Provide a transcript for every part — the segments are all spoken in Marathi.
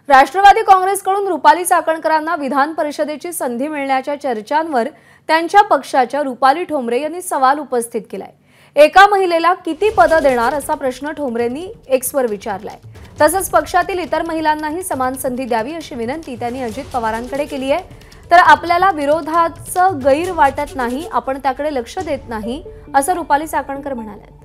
राष्ट्रवादी काँग्रेसकडून रुपाली चाकणकरांना विधान परिषदेची संधी मिळण्याच्या चर्चांवर त्यांच्या पक्षाच्या रुपाली ठोंबरे यांनी सवाल उपस्थित केलाय। एका महिलेला किती पदं देणार असा प्रश्न ठोंबरेंनी एक्सवर विचारलाय। तसंच पक्षातील इतर महिलांनाही समान संधी द्यावी अशी विनंती त्यांनी अजित पवारांकडे केली आहे। तर आपल्याला विरोधाचं गैर वाटत नाही, आपण त्याकडे लक्ष देत नाही असं रुपाली चाकणकर म्हणाल्या।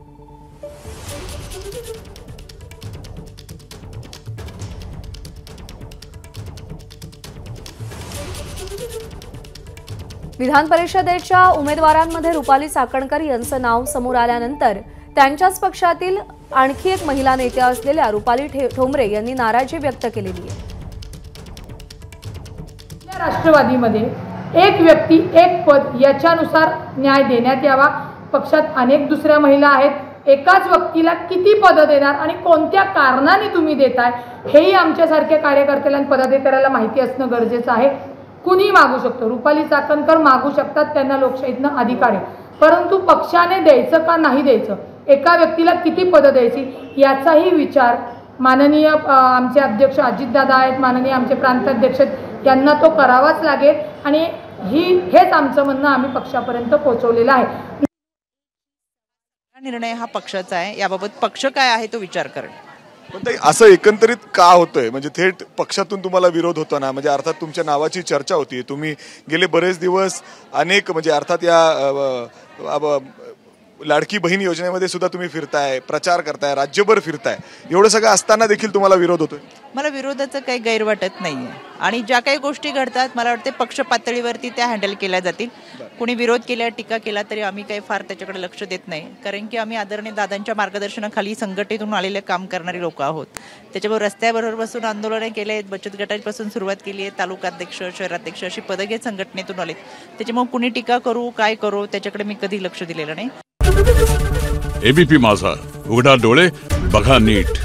विधान परिषदेच्या उमेदवारांमध्ये रुपाली चाकणकर यांचं नाव समोर आल्यानंतर त्यांच्याच पक्षातील आणखी एक महिला नेत्या असलेल्या रुपाली ठोंबरे यांनी नाराजी व्यक्त केलेली आहे। राष्ट्रवादीमध्ये एक व्यक्ती एक पद याच्यानुसार न्याय देण्यात यावा। पक्षात अनेक दुसऱ्या महिला आहेत, एकाच व्यक्तीला किती पदं देणार आणि कोणत्या कारणाने तुम्ही देताय हेही आमच्यासारख्या कार्यकर्त्याला आणि पदाधिकाऱ्याला माहिती असणं गरजेचं आहे। कुणी मागू शकतो, रुपाली चाकणकर मागू शकतात, त्यांना लोकशाहीतनं अधिकार आहे, परंतु पक्षाने द्यायचं का नाही द्यायचं, एका व्यक्तीला किती पदं द्यायची याचाही विचार माननीय आमचे अध्यक्ष अजितदादा आहेत, माननीय आमचे प्रांताध्यक्ष यांना तो करावाच लागेल आणि हेच आमचं म्हणणं आम्ही पक्षापर्यंत पोहोचवलेलं आहे। निर्णय हा पक्षाचा आहे, याबाबत पक्ष काय आहे तो विचार करेल। पण असं एकंदरीत का होतंय, म्हणजे थेट पक्षातून तुम्हाला विरोध होतो ना, म्हणजे अर्थात तुमच्या नावाची चर्चा होती, तुम्ही गेले बरेच दिवस अनेक म्हणजे अर्थात या लाडकी बहीण योजनेमध्ये सुद्धा तुम्ही फिरताय, प्रचार करताय, राज्यभर फिरताय, एवढं सगळं असताना देखील तुम्हाला विरोध होतोय। मला विरोधाचं काही गैर वाटत नाहीये आणि ज्या काही गोष्टी घडतात मला वाटते पक्ष पातळीवरती त्या हँडल केल्या जातील। कोणी विरोध केला, टीका केला तरी आम्ही काही फार त्याच्याकडे लक्ष देत नाही, कारण की आम्ही आदरणीय दादांच्या मार्गदर्शनाखाली संघटनेतून आलेले काम करणारी लोक आहोत। त्याच्याबरोबर रस्त्याबरोबर बसून आंदोलने केले आहेत, बचत गटापासून सुरुवात केली आहे, तालुकाध्यक्ष, शहराध्यक्ष अशी पदं घेत संघटनेतून आलेत। त्याच्यामुळे कुणी टीका करू काय करू त्याच्याकडे मी कधी लक्ष दिलेलं नाही। एबीपी माझा, उघडा डोळे बघा नीट।